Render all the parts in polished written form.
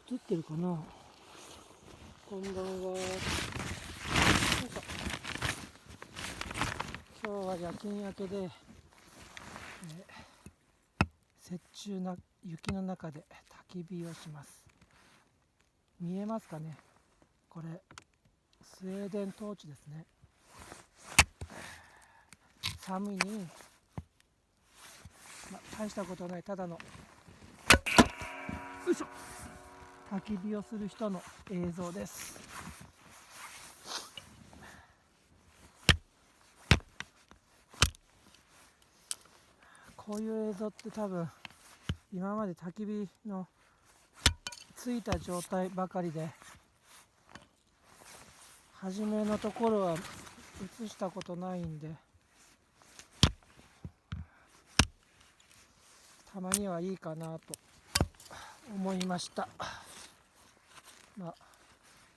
映ってるかな。こんばんは。今日は夜勤明けで、雪中な雪の中で焚き火をします。見えますかね。これスウェーデントーチですね。寒いに、大したことない、ただのよいしょ焚き火をする人の映像です。こういう映像って多分今まで焚き火のついた状態ばかりで、初めのところは映したことないんで、たまにはいいかなと思いました。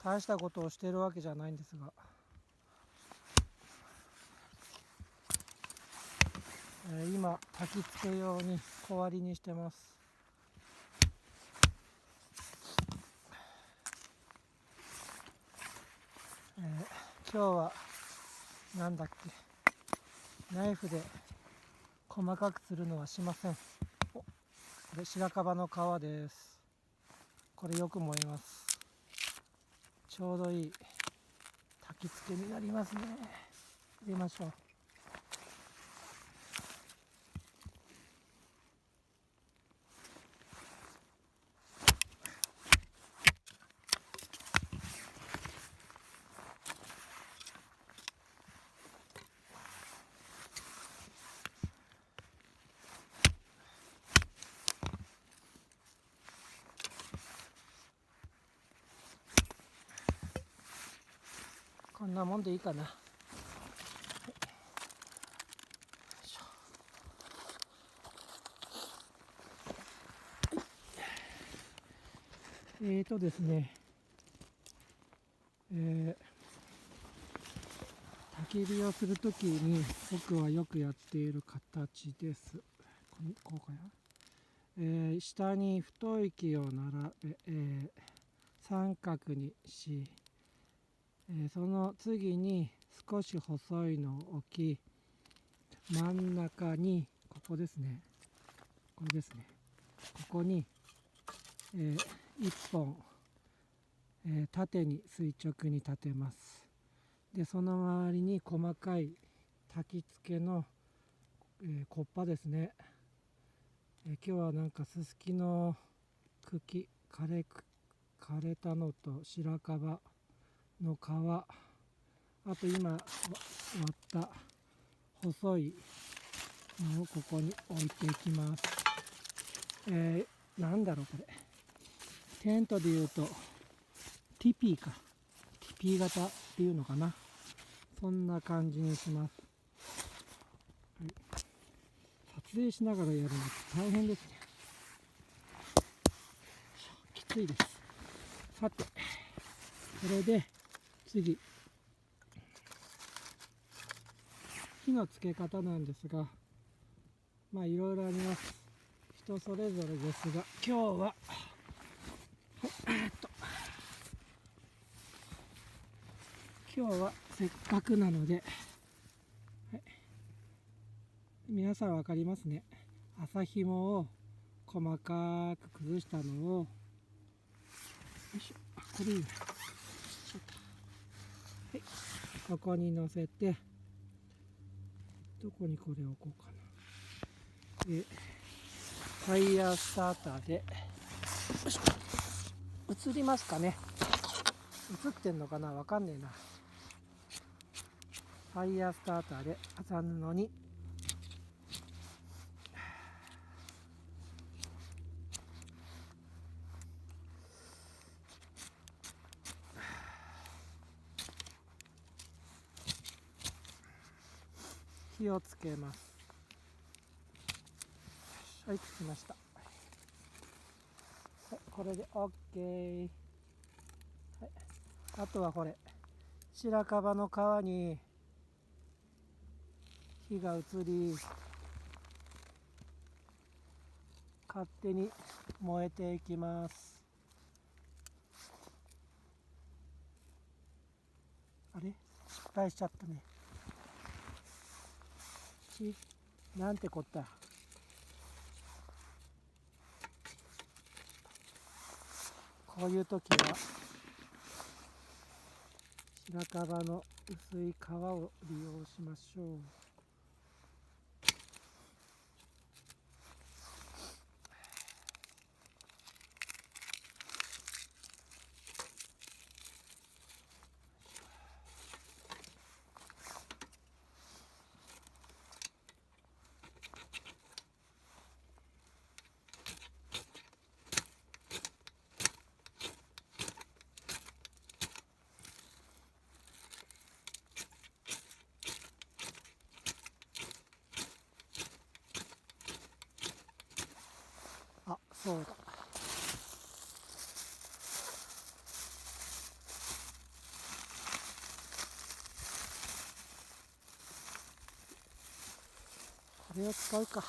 大したことをしているわけじゃないんですが、今焚き付け用に小割りにしてます。今日はなんだっけ、ナイフで細かくするのはしません。これ白樺の皮です。これよく燃えます。ちょうどいい焚き付けになりますね。入れましょう。こんなもんでいいかな。ですね、焚き火をするときに僕はよくやっている形です。こうかな。下に太い木を並べ、三角にし、その次に少し細いのを置き、真ん中にここですね、これですね、ここに、1本、縦に垂直に立てます。でその周りに細かい焚き付けの、木っ端ですね。今日はなんかススキの茎、枯れたのと白樺の皮、あと今割った細いのをここに置いていきます。なんだろうこれ、テントでいうとティピーか、ティピー型っていうのかな、そんな感じにします。撮影しながらやるのって大変ですね。きついです。さて、これで次、火のつけ方なんですが、いろいろあります。人それぞれですが、今日はせっかくなので、皆さん分かりますね。麻紐を細かく崩したのを、よいしょ、これいいな、ここに乗せて、どこにこれを置こうかな。ファイヤースターターで、よいしょ、映りますかね。映ってんのかな、わかんねえな。ファイヤースターターで麻布に火をつけます。はい、つきました。はい、これで OK。はい、あとはこれ白樺の皮に火が移り、勝手に燃えていきます。あれ失敗しちゃったね。なんてこった。こういう時は白樺の薄い皮を利用しましょう。あ、そうだ。これを使うか。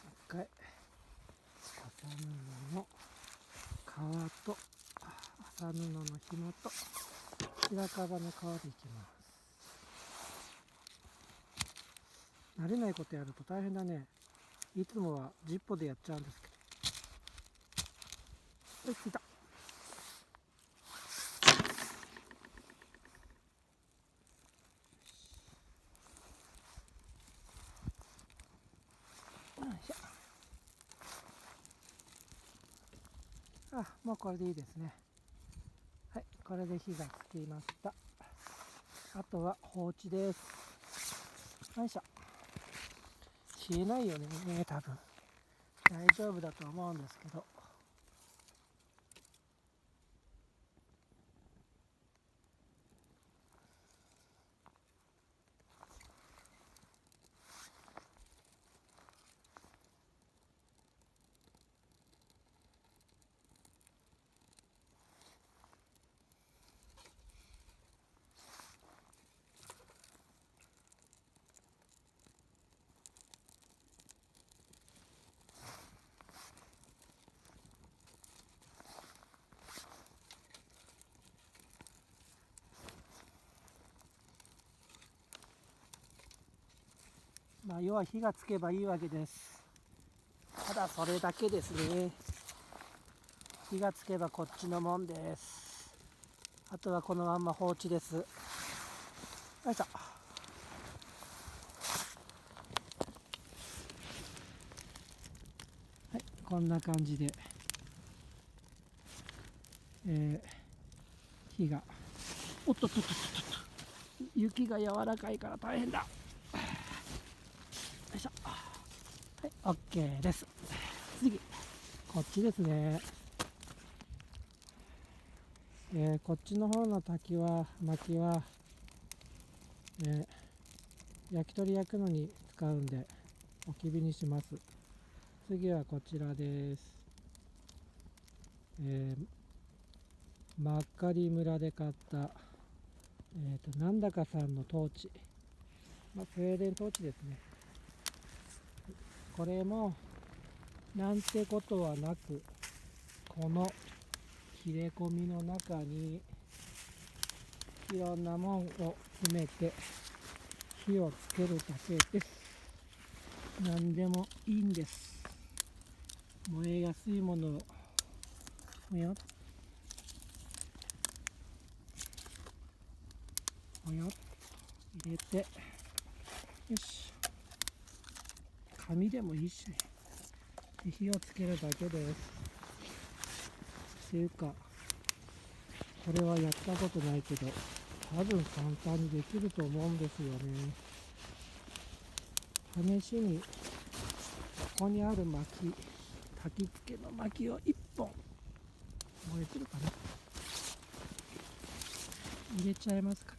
一回麻布の皮と麻布の紐と白樺の皮でいきます。慣れないことやると大変だね。いつもはジッポでやっちゃうんですけど。ついた。あ、もうこれでいいですね。はい、これで火がつきました。あとは放置です。よいしょ。消えないよね、多分。大丈夫だと思うんですけど。まあ、要は火がつけばいいわけです。ただそれだけですね。火がつけばこっちのもんです。あとはこのまんま放置です。よいしょ。はい、こんな感じで、火が、おっとっとっとっとっと、雪が柔らかいから大変だ。よいしょ。はい、OK です。次、こっちですね。こっちの方の薪は、焼き鳥焼くのに使うんで、置き火にします。次はこちらです。真っ赤り村で買った、なんだかさんのトーチ、スウェーデントーチですね。これもなんてことはなく、この切れ込みの中にいろんなもんを詰めて火をつけるだけです。何でもいいんです。燃えやすいものをほよほよ入れて、よし、紙でもいいしね。で火をつけるだけです。っていうか、これはやったことないけど、多分簡単にできると思うんですよね。試しにここにある薪、焚き付けの薪を1本、燃えてるかな、入れちゃいますかね。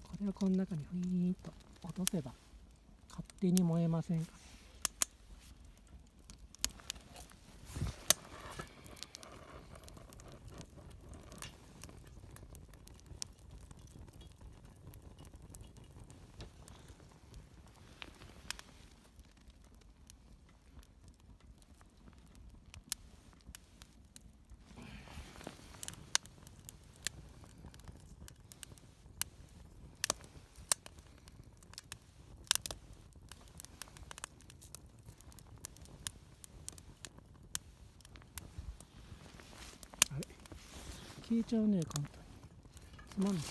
これをこの中にふいーっと落とせば勝手に燃えませんかね。消えちゃうね、簡単に。つまんない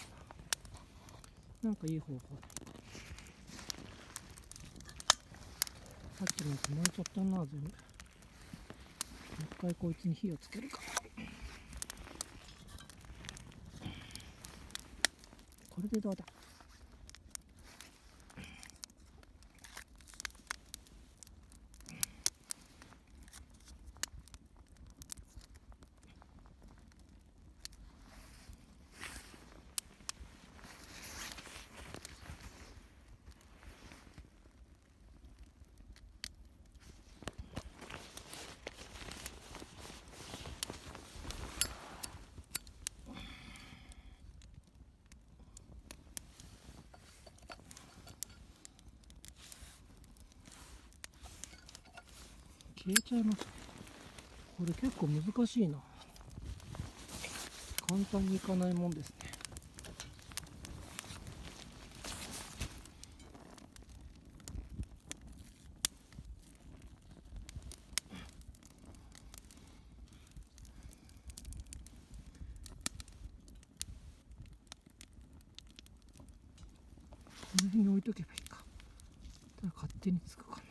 な。なんかいい方法で。さっきのやつ燃えちゃったな、全部。もう一回こいつに火をつけるか。これでどうだ。消えちゃいますね。これ結構難しいな。簡単にいかないもんですね。この辺に置いとけばいいか。ただ勝手につくかな。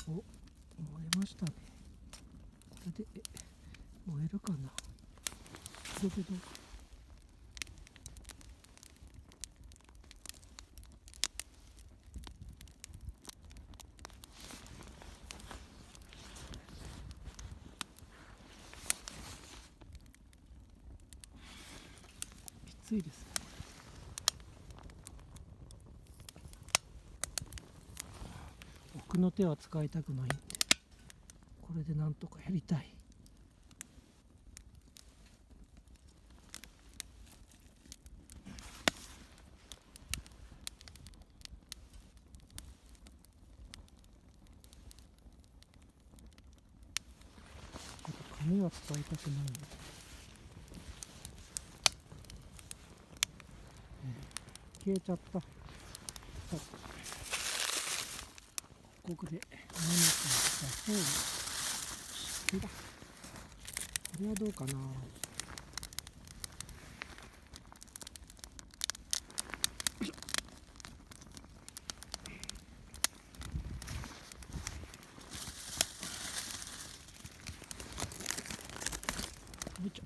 お、燃えましたね。これで燃えるかな。どうぞどうぞ。きついですね。奥の手は使いたくないんで、これでなんとかやりたい。あと紙は使いたくないんで、消えちゃった。ここで何かした方が湿気だ。これはどうかな。よいしょ。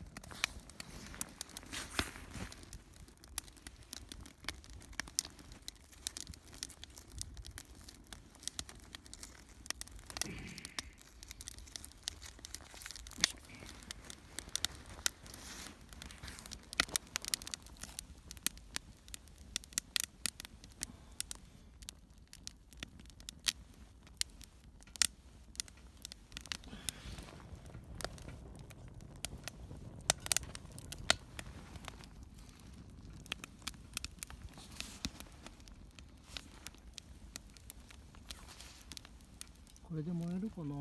これで燃えるかな。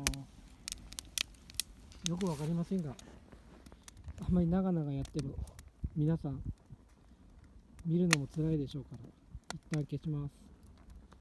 よくわかりませんが、あんまり長々やってる皆さん見るのも辛いでしょうから、一旦消します。